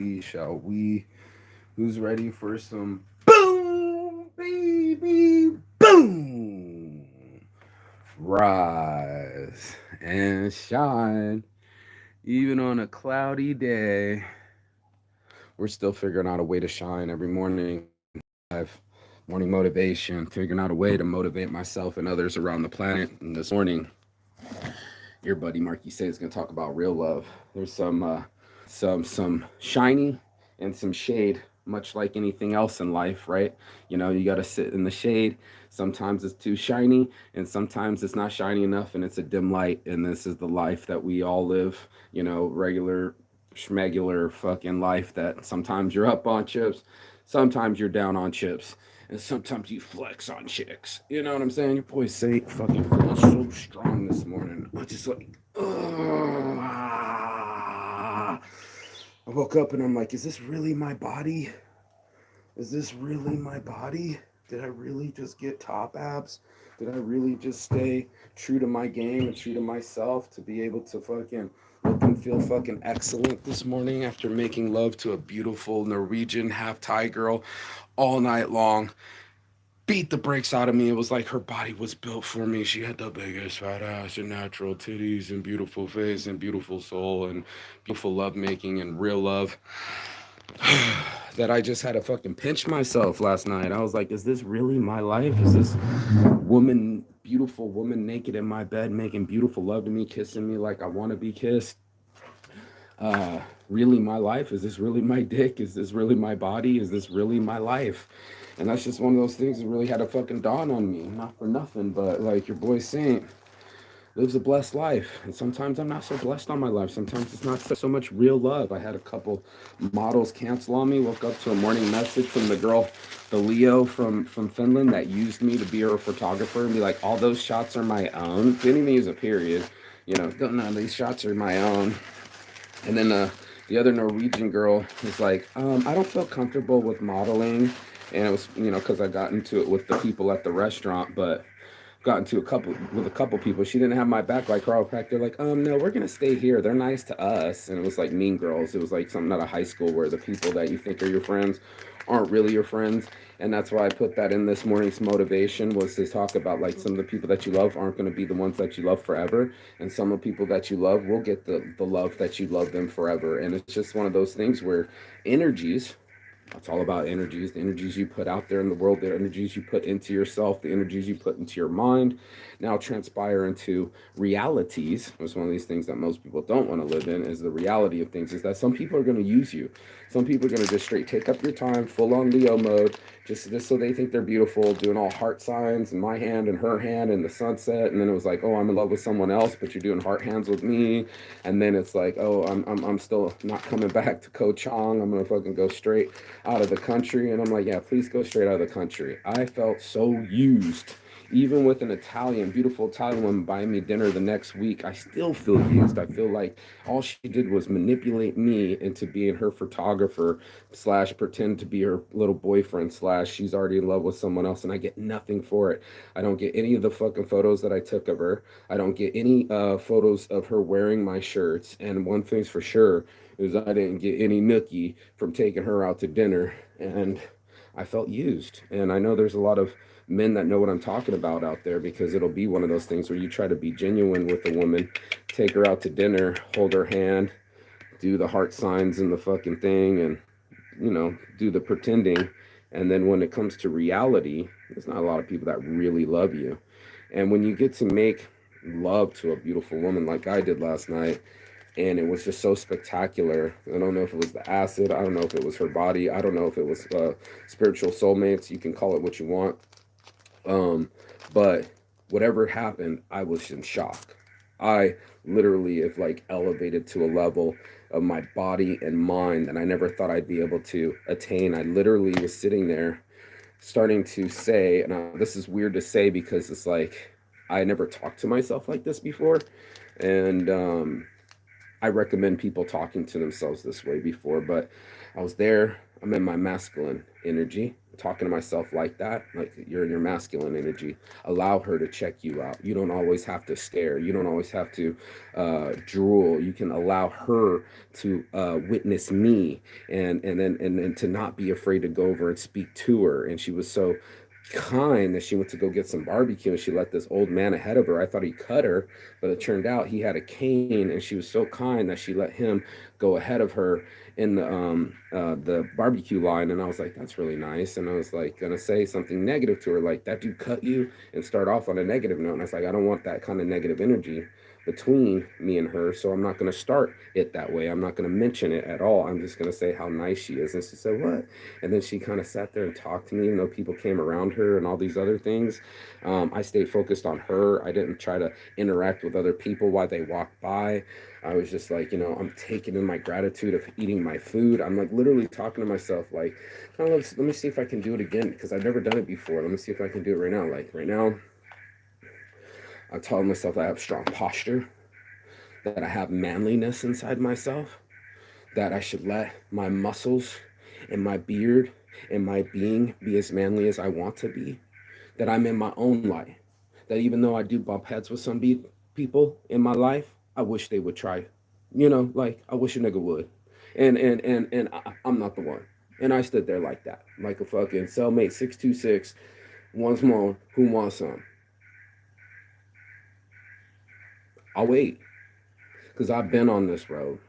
shall we? Who's ready for some boom, baby, boom? Rise and shine. Even on a cloudy day, we're still figuring out a way to shine every morning. I've morning motivation, figuring out a way to motivate myself and others around the planet. And this morning, your buddy Marky Say is going to talk about real love. There's some shiny and some shade, much like anything else in life, right? You know, you got to sit in the shade. Sometimes it's too shiny, and sometimes it's not shiny enough, and it's a dim light. And this is the life that we all live. You know, regular schmegular fucking life that sometimes you're up on chips, sometimes you're down on chips, and sometimes you flex on chicks. You know what I'm saying? Your boy Say fucking feeling so strong this morning. I just like, I woke up and I'm like, is this really my body? Is this really my body? Did I really just get top abs? Did I really just stay true to my game and true to myself to be able to fucking look and feel fucking excellent this morning after making love to a beautiful Norwegian half Thai girl all night long? Beat the brakes out of me. It was like her body was built for me. She had the biggest fat ass and natural titties and beautiful face and beautiful soul and beautiful love making and real love that I just had to fucking pinch myself last night. I was like, is this really my life? Is this woman, beautiful woman naked in my bed making beautiful love to me, kissing me like I want to be kissed? Really my life? Is this really my dick? Is this really my body? Is this really my life? And that's just one of those things that really had a fucking dawn on me. Not for nothing, but like your boy Saint lives a blessed life. And sometimes I'm not so blessed on my life. Sometimes it's not so much real love. I had a couple models cancel on me. Woke up to a morning message from the girl, the Leo from Finland that used me to be her photographer and be like, all those shots are my own. Didn't even use a period. You know, no, these shots are my own. And then the other Norwegian girl was like, I don't feel comfortable with modeling. And it was, you know, because I got into it with the people at the restaurant, but got into a couple people. She didn't have my back like Carl Pack. They're like, no, we're gonna stay here. They're nice to us. And it was like Mean Girls. It was like something out of high school where the people that you think are your friends aren't really your friends. And that's why I put that in this morning's motivation was to talk about like some of the people that you love aren't going to be the ones that you love forever. And some of the people that you love will get the love that you love them forever. And it's just one of those things where energies, it's all about energies, the energies you put out there in the world, the energies you put into yourself, the energies you put into your mind now transpire into realities. It's one of these things that most people don't want to live in is the reality of things is that some people are going to use you. Some people are going to just straight take up your time, full on Leo mode, just so they think they're beautiful, doing all heart signs and my hand and her hand and the sunset. And then it was like, oh, I'm in love with someone else, but you're doing heart hands with me. And then it's like, oh, I'm still not coming back to Ko Chang. I'm gonna fucking go straight out of the country. And I'm like, yeah, please go straight out of the country. I felt so used. Even with an Italian, beautiful Italian woman buying me dinner the next week, I still feel used. I feel like all she did was manipulate me into being her photographer slash pretend to be her little boyfriend slash she's already in love with someone else, and I get nothing for it. I don't get any of the fucking photos that I took of her. I don't get any photos of her wearing my shirts. And one thing's for sure is I didn't get any nookie from taking her out to dinner. And I felt used. And I know there's a lot of men that know what I'm talking about out there because it'll be one of those things where you try to be genuine with a woman, take her out to dinner, hold her hand, do the heart signs and the fucking thing, and, you know, do the pretending. And then when it comes to reality, there's not a lot of people that really love you. And when you get to make love to a beautiful woman like I did last night, and it was just so spectacular. I don't know if it was the acid. I don't know if it was her body. I don't know if it was spiritual soulmates. You can call it what you want. Um, but whatever happened, I was in shock. I literally have like elevated to a level of my body and mind that I never thought I'd be able to attain. I literally was sitting there starting to say, and this is weird to say because it's like I never talked to myself like this before, and I recommend people talking to themselves this way before, but I was there. I'm in my masculine energy, talking to myself like that, like you're in your masculine energy. Allow her to check you out. You don't always have to stare. You don't always have to drool. You can allow her to witness me, and to not be afraid to go over and speak to her. And she was so kind that she went to go get some barbecue and she let this old man ahead of her. I thought he cut her, but it turned out he had a cane, and she was so kind that she let him go ahead of her in the barbecue line. And I was like, that's really nice. And I was like gonna say something negative to her, like, that dude cut you, and start off on a negative note. And I was like, I don't want that kind of negative energy between me and her, so I'm not going to start it that way. I'm not going to mention it at all. I'm just going to say how nice she is. And she said, what? And then she kind of sat there and talked to me, even though people came around her and all these other things. I stayed focused on her. I didn't try to interact with other people while they walked by. I was just like, I'm taking in my gratitude of eating my food. I'm like literally talking to myself, like, oh, let me see if I can do it again, because I've never done it before. Let me see if I can do it right now. Like right now, I'm telling myself that I have strong posture, that I have manliness inside myself, that I should let my muscles and my beard and my being be as manly as I want to be, that I'm in my own light, that even though I do bump heads with some people in my life, I wish they would try. Like I wish a nigga would. I'm not the one. And I stood there like that, like a fucking cellmate 626, once more, who wants some? I'll wait, because I've been on this road.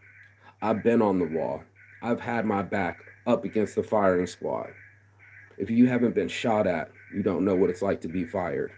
I've been on the wall. I've had my back up against the firing squad. If you haven't been shot at, you don't know what it's like to be fired.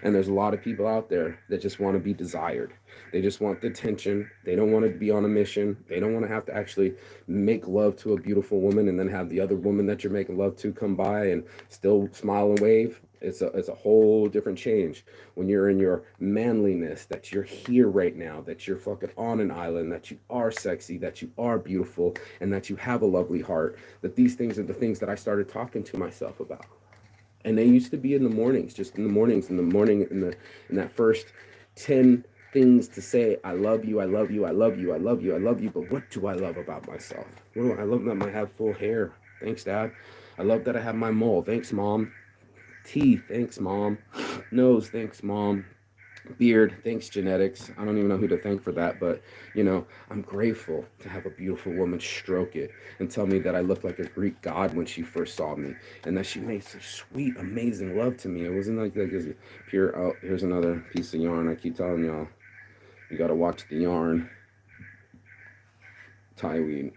And there's a lot of people out there that just want to be desired. They just want the attention. They don't want to be on a mission. They don't want to have to actually make love to a beautiful woman and then have the other woman that you're making love to come by and still smile and wave. It's a whole different change when you're in your manliness, that you're here right now, that you're fucking on an island, that you are sexy, that you are beautiful, and that you have a lovely heart. That these things are the things that I started talking to myself about. And they used to be in the mornings, just in the mornings, in that first 10 things to say, I love you, I love you, I love you, I love you, I love you. But what do I love about myself? I love that I have full hair. Thanks, Dad. I love that I have my mole. Thanks, Mom. Teeth. Thanks, Mom. Nose. Thanks, Mom. Beard. Thanks, genetics. I don't even know who to thank for that, but I'm grateful to have a beautiful woman stroke it and tell me that I look like a Greek god when she first saw me, and that she made such sweet, amazing love to me. It wasn't like this pure. Oh, here's another piece of yarn. I keep telling y'all, you gotta watch the yarn. Tie weed.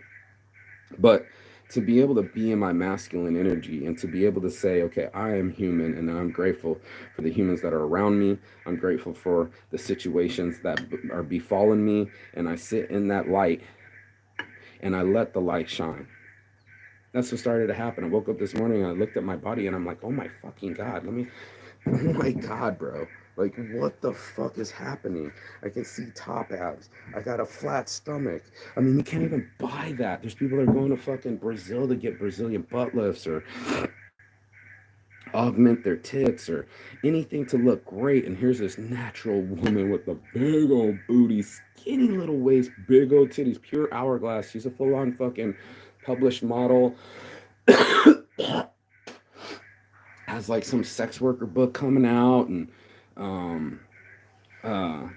But to be able to be in my masculine energy and to be able to say, okay, I am human, and I'm grateful for the humans that are around me. I'm grateful for the situations that are befalling me, and I sit in that light and I let the light shine. That's what started to happen. I woke up this morning and I looked at my body and I'm like, oh my fucking God, oh my God, bro. Like, what the fuck is happening? I can see top abs. I got a flat stomach. I mean, you can't even buy that. There's people that are going to fucking Brazil to get Brazilian butt lifts or augment their tits or anything to look great. And here's this natural woman with a big old booty, skinny little waist, big old titties, pure hourglass. She's a full-on fucking published model. Has like some sex worker book coming out, and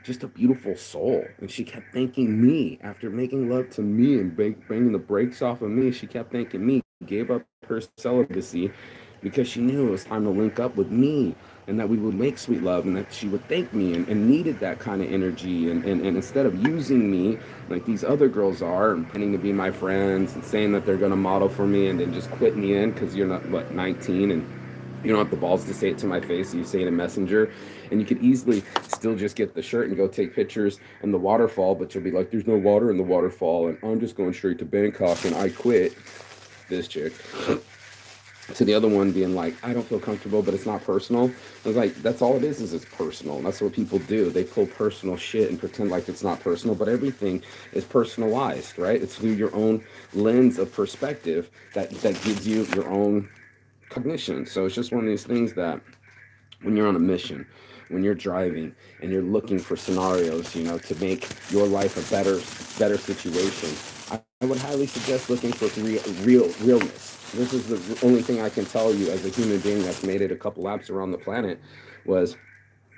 just a beautiful soul. And she kept thanking me after making love to me and bringing the brakes off of me. She kept thanking me, gave up her celibacy because she knew it was time to link up with me, and that we would make sweet love, and that she would thank me, and needed that kind of energy. And instead of using me like these other girls are and pretending to be my friends and saying that they're going to model for me and then just quit me in because you're not, 19, and you don't have the balls to say it to my face. So you say it in Messenger, and you could easily still just get the shirt and go take pictures in the waterfall, but you'll be like, there's no water in the waterfall, and I'm just going straight to Bangkok, and I quit. This chick. To the other one being like, I don't feel comfortable, but it's not personal. I was like, that's all it is it's personal. And that's what people do. They pull personal shit and pretend like it's not personal, but everything is personalized, right? It's through your own lens of perspective that gives you your own cognition. So it's just one of these things that when you're on a mission, when you're driving and you're looking for scenarios, to make your life a better situation, I would highly suggest looking for realness. This is the only thing I can tell you as a human being that's made it a couple laps around the planet was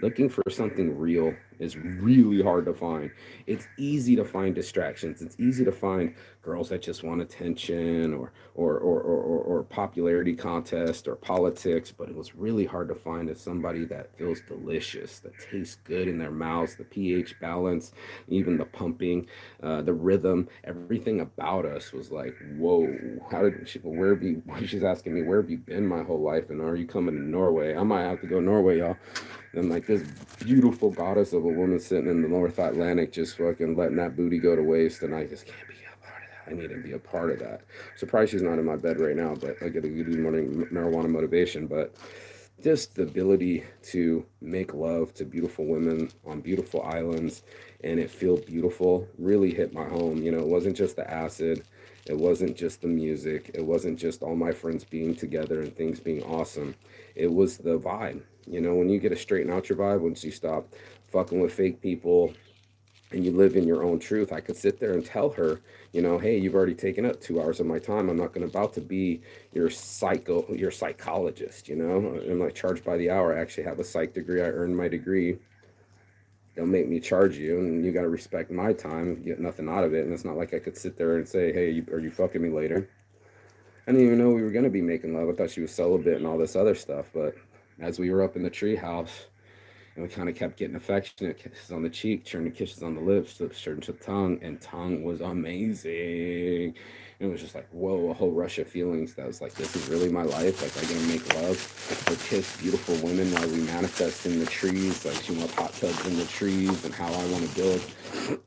looking for something real is really hard to find. It's easy to find distractions. It's easy to find girls that just want attention or popularity contest or politics, but it was really hard to find is somebody that feels delicious, that tastes good in their mouths, the pH balance, even the pumping, the rhythm, everything about us was like, whoa, how did she, where have you, she's asking me, where have you been my whole life? And are you coming to Norway? I might have to go Norway, y'all. And like this beautiful goddess of a woman sitting in the North Atlantic, just fucking letting that booty go to waste, and I just can't be a part of that. I need to be a part of that. I'm surprised she's not in my bed right now, but I get a good morning marijuana motivation. But just the ability to make love to beautiful women on beautiful islands and it feel beautiful really hit my home. It wasn't just the acid, it wasn't just the music, it wasn't just all my friends being together and things being awesome. It was the vibe. When you get to straighten out your vibe, once you stop fucking with fake people and you live in your own truth, I could sit there and tell her, hey, you've already taken up 2 hours of my time. I'm not going to about to be your psychologist. I'm like charged by the hour. I actually have a psych degree. I earned my degree. Don't make me charge you, and you got to respect my time. Get nothing out of it, and it's not like I could sit there and say, hey, are you fucking me later? I didn't even know we were going to be making love. I thought she was celibate and all this other stuff, but as we were up in the treehouse, and we kind of kept getting affectionate kisses on the cheek, turning kisses on the lips turned to tongue, and tongue was amazing. It was just like, whoa, a whole rush of feelings that was like, this is really my life. Like, I'm gonna make love or kiss beautiful women while we manifest in the trees. Like, she wants hot tubs in the trees, and how I want to build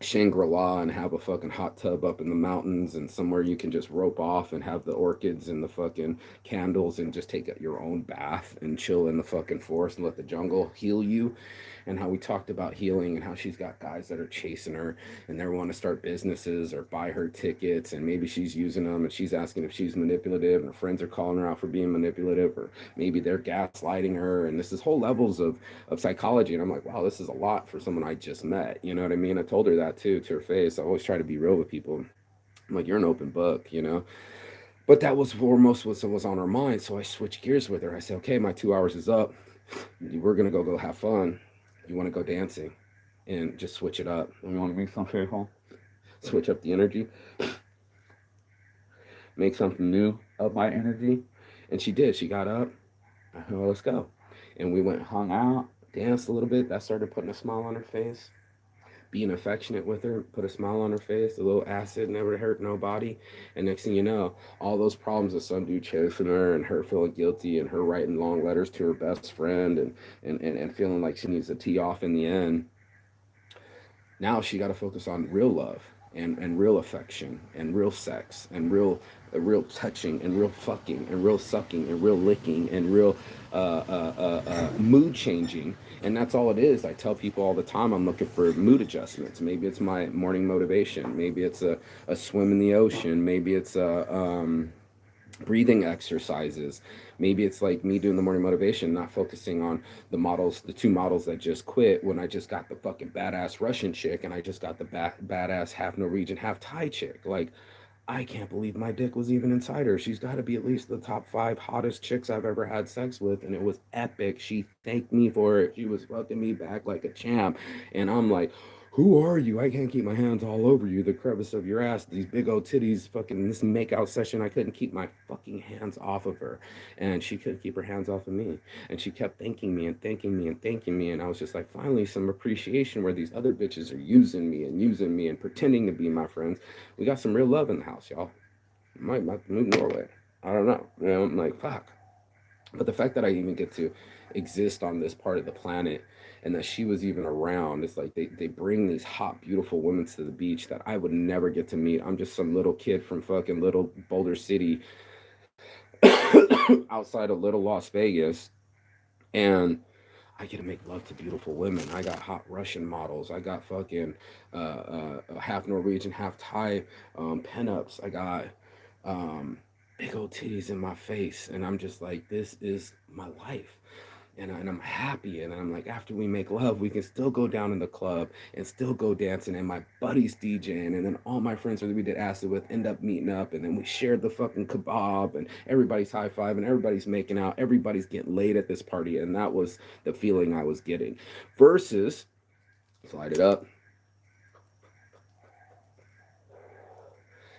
Shangri-La and have a fucking hot tub up in the mountains and somewhere you can just rope off and have the orchids and the fucking candles and just take your own bath and chill in the fucking forest and let the jungle heal you. And how we talked about healing and how she's got guys that are chasing her and they want to start businesses or buy her tickets, and maybe she's using them and she's asking if she's manipulative and her friends are calling her out for being manipulative, or maybe they're gaslighting her, and this is whole levels of psychology. And I'm like, wow, this is a lot for someone I just met. You know what I mean? I told her that too, to her face. I always try to be real with people. I'm like, you're an open book. But that was foremost what was on her mind. So I switched gears with her. I said, okay, my 2 hours is up. We're gonna go have fun. You want to go dancing, and just switch it up. You want to make something faithful? Switch up the energy, make something new of my energy. And she did. She got up. I said, well, let's go. And we went, hung out, danced a little bit. That started putting a smile on her face. Being affectionate with her, put a smile on her face. A little acid never hurt nobody. And next thing you know, all those problems of some dude chasing her and her feeling guilty and her writing long letters to her best friend and feeling like she needs to tee off in the end. Now she got to focus on real love and real affection and real sex and real touching and real fucking and real sucking and real licking and real mood changing. And that's all it is. I tell people all the time I'm looking for mood adjustments. Maybe it's my morning motivation. Maybe it's a swim in the ocean. Maybe it's a breathing exercises. Maybe it's like me doing the morning motivation, not focusing on the two models that just quit when I just got the fucking badass Russian chick and I just got the badass half Norwegian, half Thai chick. Like, I can't believe my dick was even inside her. She's got to be at least the top five hottest chicks I've ever had sex with, and it was epic. She thanked me for it. She was fucking me back like a champ, and I'm like, who are you? I can't keep my hands all over you, the crevice of your ass, these big old titties, fucking this makeout session. I couldn't keep my fucking hands off of her, and she couldn't keep her hands off of me. And she kept thanking me and thanking me and thanking me, and I was just like, finally, some appreciation where these other bitches are using me and pretending to be my friends. We got some real love in the house, y'all. Might move Norway. I don't know. I'm like, fuck. But the fact that I even get to exist on this part of the planet and that she was even around, it's like they bring these hot, beautiful women to the beach that I would never get to meet. I'm just some little kid from fucking little Boulder City outside of little Las Vegas. And I get to make love to beautiful women. I got hot Russian models. I got fucking half Norwegian, half Thai pinups. I got big old titties in my face, and I'm just like, this is my life. and I'm happy. And I'm like, after we make love, we can still go down in the club and still go dancing. And my buddy's DJing, and then all my friends that we did acid with end up meeting up, and then we shared the fucking kebab, and everybody's high five, and everybody's making out, everybody's getting laid at this party, and that was the feeling I was getting. Versus, slide it up,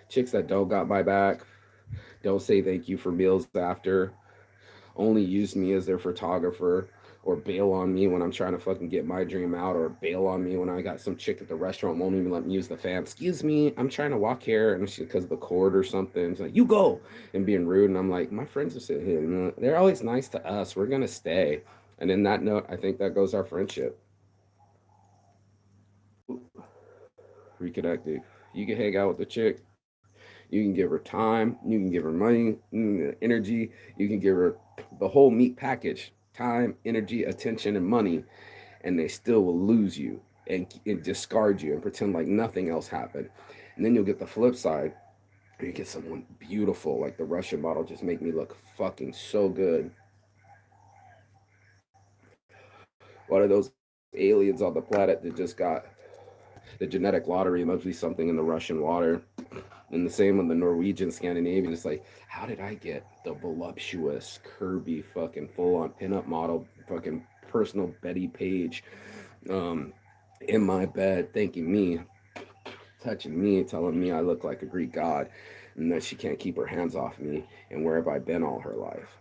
chicks that don't got my back, don't say thank you for meals after, only use me as their photographer, or bail on me when I'm trying to fucking get my dream out, or bail on me when I got some chick at the restaurant won't even let me use the fan. Excuse me, I'm trying to walk here, and she, because of the cord or something, it's like, you go, and being rude. And I'm like, my friends are sitting here, they're always nice to us. We're gonna stay. And in that note, I think that goes our friendship. Reconnecting. You can hang out with the chick. You can give her time. You can give her money, energy. You can give her the whole meat package: time, energy, attention, and money. And they still will lose you and discard you and pretend like nothing else happened. And then you'll get the flip side, where you get someone beautiful, like the Russian model, just make me look fucking so good. One of those aliens on the planet that just got the genetic lottery. It must be something in the Russian water. And the same on the Norwegian, Scandinavian. It's like, how did I get the voluptuous, curvy, fucking full on pinup model, fucking personal Betty Page, um, in my bed, thanking me, touching me, telling me I look like a Greek god, and that she can't keep her hands off me, and where have I been all her life?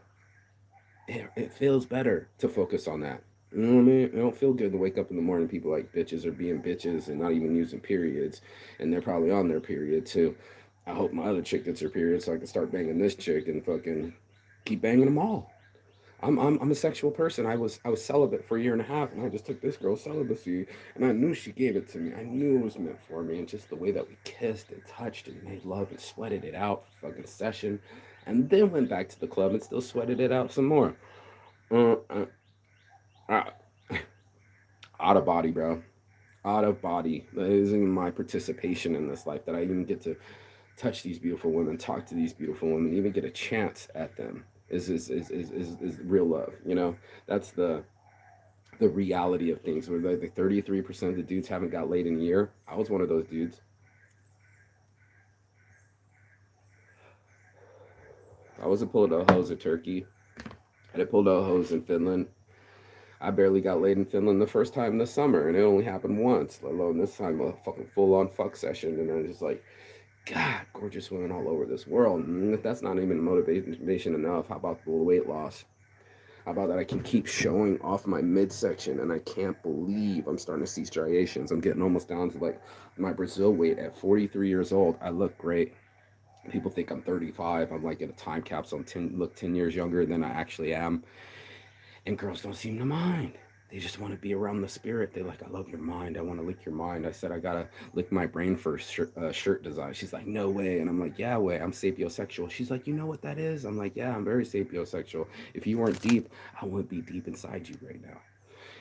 It feels better to focus on that. You know what I mean? It don't feel good to wake up in the morning. People like bitches are being bitches and not even using periods, and they're probably on their period too. I hope my other chick gets her period so I can start banging this chick and fucking keep banging them all. I'm a sexual person. I was celibate for a year and a half, and I just took this girl's celibacy, and I knew she gave it to me. I knew it was meant for me, and just the way that we kissed and touched and made love and sweated it out for fucking session, and then went back to the club and still sweated it out some more. Uh, uh, uh, Out of body, bro. Out of body. That isn't my participation in this life, that I even get to touch these beautiful women, talk to these beautiful women, even get a chance at them. Is real love. You know, that's the reality of things. Where like the 33% of the dudes haven't got laid in a year. I was one of those dudes. I wasn't pulling out hoes in Turkey. I did pulled out hoes in Finland. I barely got laid in Finland the first time this summer, and it only happened once. Let alone this time a fucking full on fuck session, and I was just like, God, gorgeous women all over this world. And if that's not even motivation enough, how about the weight loss? How about that I can keep showing off my midsection, and I can't believe I'm starting to see striations. I'm getting almost down to like my Brazil weight at 43 years old. I look great. People think I'm 35. I'm like in a time capsule. Look 10 years younger than I actually am. And girls don't seem to mind. They just want to be around the spirit. They're like, I love your mind. I want to lick your mind. I said, I got to lick my brain for shirt design. She's like, no way. And I'm like, yeah, way. I'm sapiosexual. She's like, you know what that is? I'm like, yeah, I'm very sapiosexual. If you weren't deep, I would be deep inside you right now.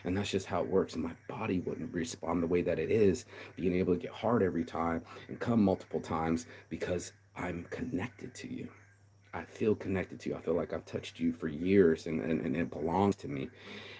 And that's just how it works. And my body wouldn't respond the way that it is, being able to get hard every time and come multiple times because I'm connected to you. I feel connected to you. I feel like I've touched you for years, and it belongs to me.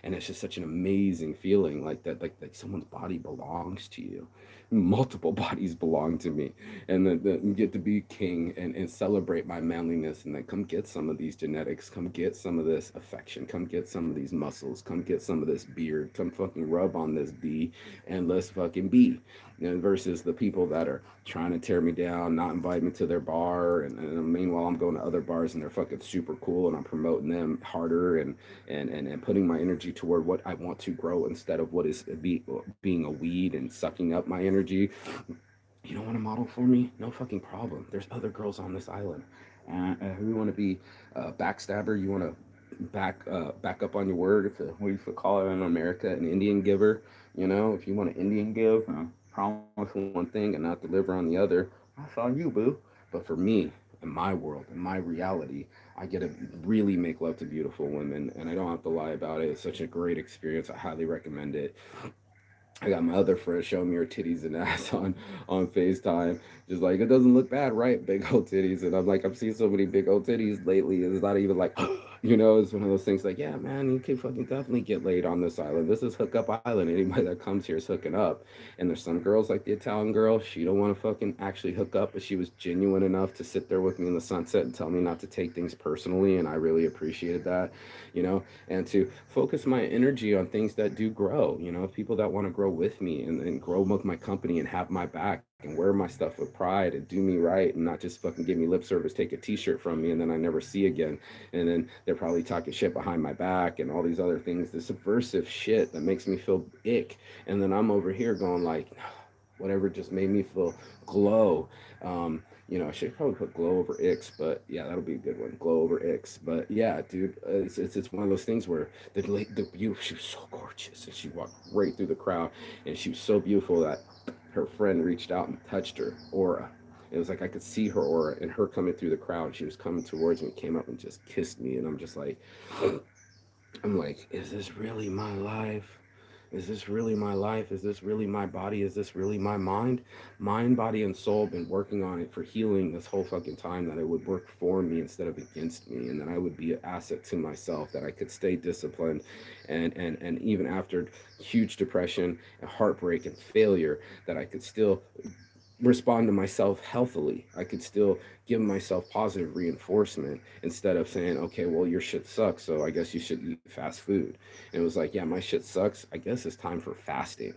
And it's just such an amazing feeling, like that, like someone's body belongs to you. Multiple bodies belong to me. And then get to be king and celebrate my manliness, and then come get some of these genetics, come get some of this affection, come get some of these muscles, come get some of this beard, come fucking rub on this B, and let's fucking be. And versus the people that are trying to tear me down, not invite me to their bar, and meanwhile I'm going to other bars and they're fucking super cool, and I'm promoting them harder, and putting my energy toward what I want to grow instead of what is being a weed and sucking up my energy. You don't want to model for me? No fucking problem. There's other girls on this island. Who you want to be a backstabber? You want to back up on your word? If what you call it in America, an Indian giver. You know, if you want an Indian give, promise one thing and not deliver on the other, that's on you, boo. But for me, in my world, in my reality, I get to really make love to beautiful women, and I don't have to lie about it. It's such a great experience. I highly recommend it. I got my other friend showing me her titties and ass on FaceTime. Just like, it doesn't look bad, right? Big old titties. And I'm like, I've seen so many big old titties lately. It's not even like, You know, it's one of those things like, yeah, man, you can fucking definitely get laid on this island. This is hookup island. Anybody that comes here is hooking up. And there's some girls like the Italian girl. She don't want to fucking actually hook up, but she was genuine enough to sit there with me in the sunset and tell me not to take things personally. And I really appreciated that, you know, and to focus my energy on things that do grow, you know, people that want to grow with me and grow with my company and have my back and wear my stuff with pride and do me right and not just fucking give me lip service, take a t-shirt from me and then I never see again. And then they're probably talking shit behind my back and all these other things, the subversive shit that makes me feel ick. And then I'm over here going like, whatever just made me feel glow. You know, I should probably put glow over icks, but yeah, that'll be a good one. Glow over icks. But yeah, dude, it's one of those things where the beautiful, she was so gorgeous and she walked right through the crowd and she was so beautiful that her friend reached out and touched her aura. It was like I could see her aura and her coming through the crowd. She was coming towards me, came up and just kissed me, and I'm just like, I'm like, is this really my life? Is this really my life? Is this really my body? Is this really my mind? Mind, body, and soul been working on it for healing this whole fucking time that it would work for me instead of against me, and that I would be an asset to myself, that I could stay disciplined, and even after huge depression and heartbreak and failure, that I could still respond to myself healthily. I could still give myself positive reinforcement instead of saying, okay, well, your shit sucks, so I guess you should eat fast food. And it was like, yeah, my shit sucks. I guess it's time for fasting.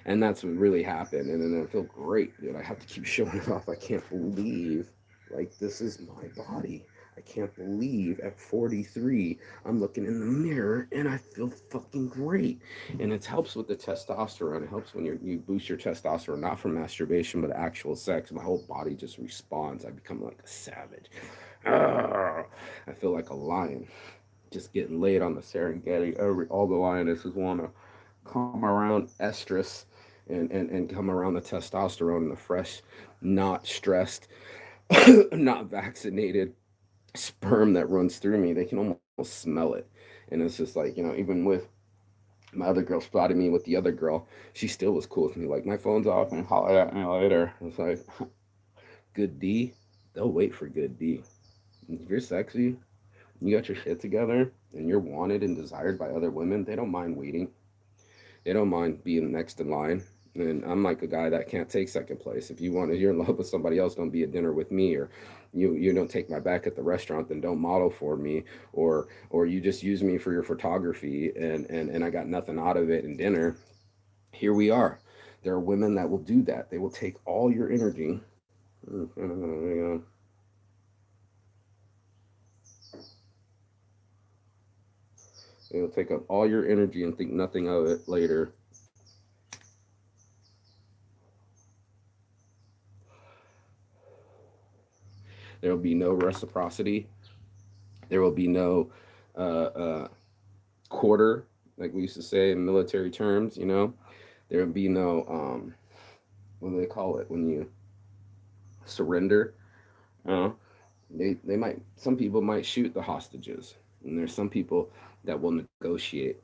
And that's what really happened. And then I feel great, dude. I have to keep showing it off. I can't believe, like, this is my body. I can't believe at 43, I'm looking in the mirror and I feel fucking great. And it helps with the testosterone. It helps when you boost your testosterone, not from masturbation, but actual sex. My whole body just responds. I become like a savage. Arrgh. I feel like a lion just getting laid on the Serengeti. All the lionesses want to come around estrus and come around the testosterone and the fresh, not stressed, not vaccinated sperm that runs through me. They can almost smell it. And it's just like, you know, even with my other girl spotted me with the other girl, she still was cool with me. Like, my phone's off and holler at me later. It's like, good D, they'll wait for good D. If you're sexy, you got your shit together, and you're wanted and desired by other women, they don't mind waiting. They don't mind being next in line. And I'm like a guy that can't take second place. If you want, if you're in love with somebody else, don't be at dinner with me, or you don't take my back at the restaurant, then don't model for me, or you just use me for your photography, and I got nothing out of it in dinner. Here we are. There are women that will do that. They will take all your energy. They will take up all your energy and think nothing of it later. There will be no reciprocity. There will be no uh, uh, quarter, like we used to say in military terms. You know, there will be no what do they call it when you surrender? Uh, they might, some people might shoot the hostages, and there's some people that will negotiate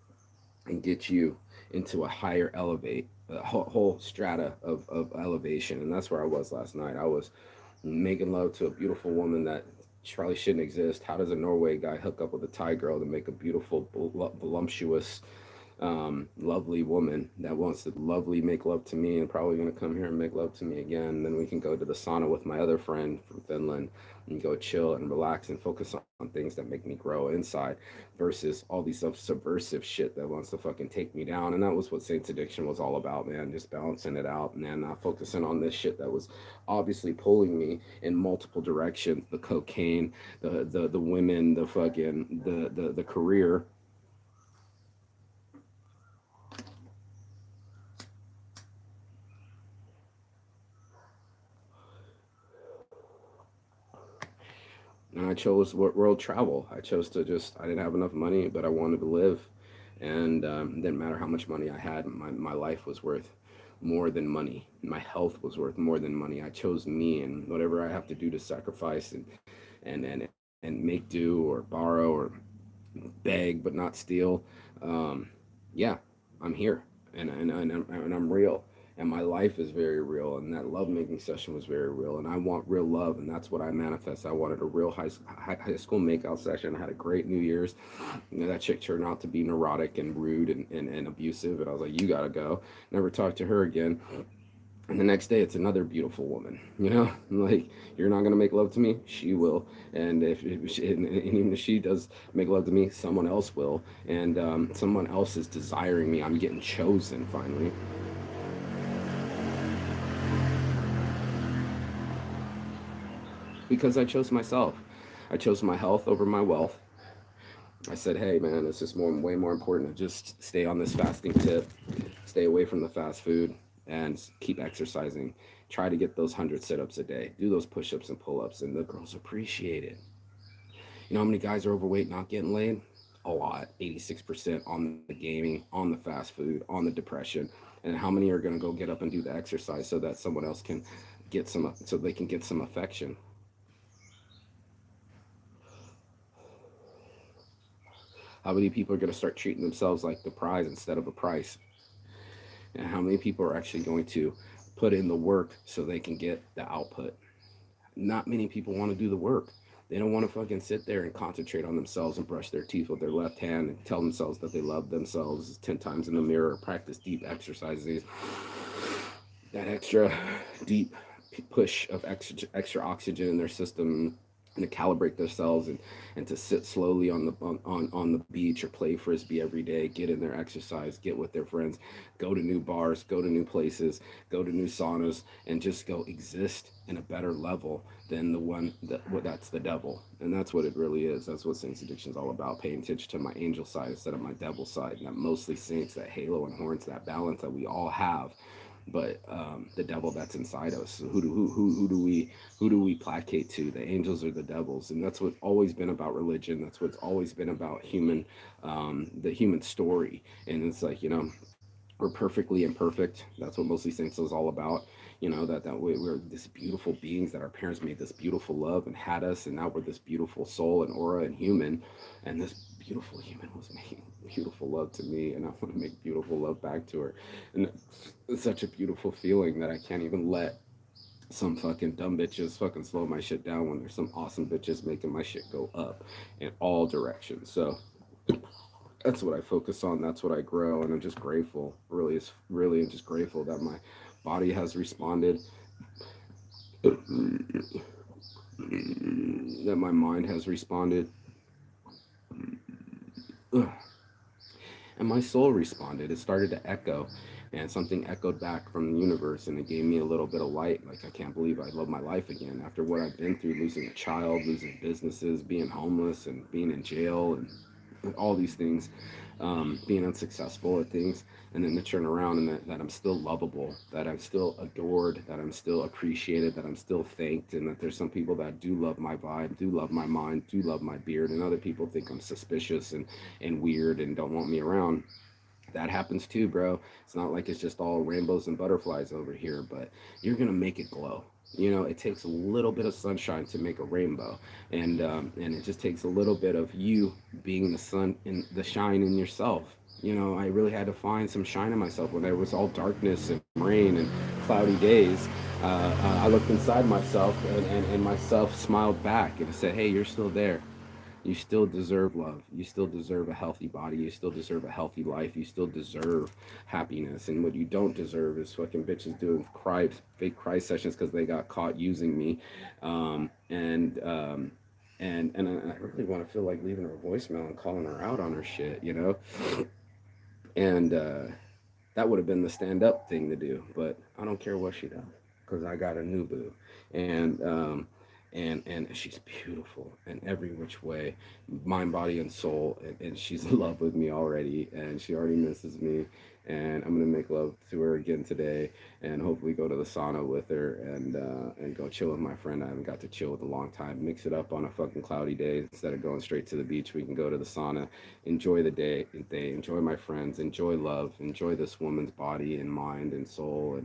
and get you into a higher elevate, a whole strata of elevation. And that's where I was last night. I was making love to a beautiful woman that probably shouldn't exist. How does a Norway guy hook up with a Thai girl to make a beautiful, voluptuous, lovely woman that wants to lovely make love to me and probably going to come here and make love to me again? And then we can go to the sauna with my other friend from Finland and go chill and relax and focus on things that make me grow inside versus all these subversive shit that wants to fucking take me down. And that was what Saints Addiction was all about, man. Just balancing it out and then not focusing on this shit that was obviously pulling me in multiple directions: the cocaine, the women, the fucking the career. And I chose world travel. I chose to just, I didn't have enough money, but I wanted to live. And it didn't matter how much money I had, my life was worth more than money. My health was worth more than money. I chose me, and whatever I have to do to sacrifice and make do or borrow or beg but not steal. Um, yeah, I'm here, and I'm real. and my life is very real, and that love making session was very real, and I want real love, and that's what I manifest. I wanted a real high school makeout session. I had a great New Year's. That chick turned out to be neurotic and rude and abusive, and I was like, you gotta go. Never talked to her again. And the next day it's another beautiful woman, like, you're not going to make love to me, she will. And if she, and even if she does make love to me, someone else will. And someone else is desiring me. I'm getting chosen finally, because I chose myself. I chose my health over my wealth. I said, hey man, it's just way more important to just stay on this fasting tip, stay away from the fast food, and keep exercising. Try to get those 100 sit-ups a day, do those push-ups and pull-ups, and the girls appreciate it. You know how many guys are overweight not getting laid? A lot. 86% on the gaming, on the fast food, on the depression. And how many are going to go get up and do the exercise so that someone else can get some, so they can get some affection? How many people are going to start treating themselves like the prize instead of a price? And how many people are actually going to put in the work so they can get the output? Not many people want to do the work. They don't want to fucking sit there and concentrate on themselves and brush their teeth with their left hand and tell themselves that they love themselves 10 times in the mirror, practice deep exercises, that extra deep push of extra oxygen in their system, and to calibrate themselves, and to sit slowly on the beach or play frisbee every day, get in their exercise, get with their friends, go to new bars, go to new places, go to new saunas, and just go exist in a better level than the one that's the devil. And that's what it really is. That's what Saints Addiction is all about, paying attention to my angel side instead of my devil side. And that mostly Saints, that halo and horns, that balance that we all have, but the devil that's inside us. Who do we placate to, the angels or the devils? And that's what's always been about religion. That's what's always been about the human story. And it's like, we're perfectly imperfect. That's what mostly Saints is all about. That we're this beautiful beings, that our parents made this beautiful love and had us, and now we're this beautiful soul and aura and human, and this beautiful human was making beautiful love to me, and I want to make beautiful love back to her. And it's such a beautiful feeling that I can't even let some fucking dumb bitches fucking slow my shit down when there's some awesome bitches making my shit go up in all directions. So that's what I focus on. That's what I grow, and I'm just grateful. Really, is really, I'm just grateful that my body has responded, that my mind has responded, and my soul responded. It started to echo, and something echoed back from the universe, and it gave me a little bit of light. Like, I can't believe I love my life again after what I've been through, losing a child, losing businesses, being homeless, and being in jail, and all these things, being unsuccessful at things, and then to turn around, and that I'm still lovable, that I'm still adored, that I'm still appreciated, that I'm still thanked, and that there's some people that do love my vibe, do love my mind, do love my beard, and other people think I'm suspicious and weird and don't want me around. That happens too, bro. It's not like it's just all rainbows and butterflies over here, but you're gonna make it glow. It takes a little bit of sunshine to make a rainbow, and it just takes a little bit of you being the sun and the shine in yourself. I really had to find some shine in myself when there was all darkness and rain and cloudy days. I looked inside myself, and myself smiled back and said, "Hey, you're still there. You still deserve love. You still deserve a healthy body. You still deserve a healthy life. You still deserve happiness. And what you don't deserve is fucking bitches doing fake cry sessions because they got caught using me. Um, and um, and I really want to feel like leaving her a voicemail and calling her out on her shit. And that would have been the stand up thing to do, but I don't care what she does because I got a new boo, and she's beautiful in every which way, mind, body, and soul, and she's in love with me already, and she already misses me, and I'm gonna make love to her again today, and hopefully go to the sauna with her, and go chill with my friend I haven't got to chill with a long time. Mix it up on a fucking cloudy day instead of going straight to the beach. We can go to the sauna, enjoy the day, enjoy my friends, enjoy love, enjoy this woman's body and mind and soul,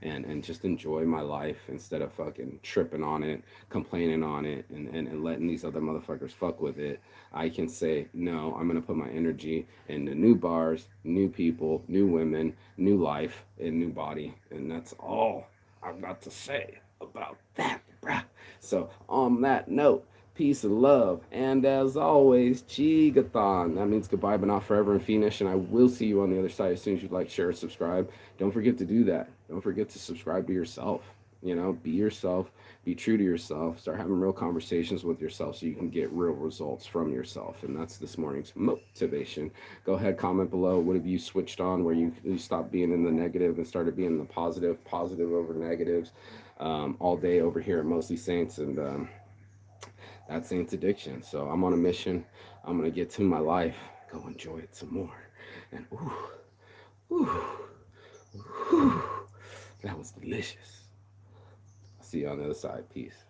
and just enjoy my life instead of fucking tripping on it, complaining on it, and letting these other motherfuckers fuck with it. I can say, no, I'm gonna put my energy into new bars, new people, new new women, new life, and new body. And that's all I've got to say about that, bruh. So, on that note, peace and love. And as always, Chigathon. That means goodbye, but not forever in Phoenix. And I will see you on the other side as soon as you like, share, subscribe. Don't forget to do that. Don't forget to subscribe to yourself. You know, be yourself, be true to yourself, start having real conversations with yourself so you can get real results from yourself. And that's this morning's motivation. Go ahead, comment below. What have you switched on where you stopped being in the negative and started being in the positive, positive over negatives, all day over here at Mostly Saints. And that's Saints Addiction. So I'm on a mission. I'm going to get to my life, go enjoy it some more. And ooh, ooh, ooh, that was delicious. See you on the other side. Peace.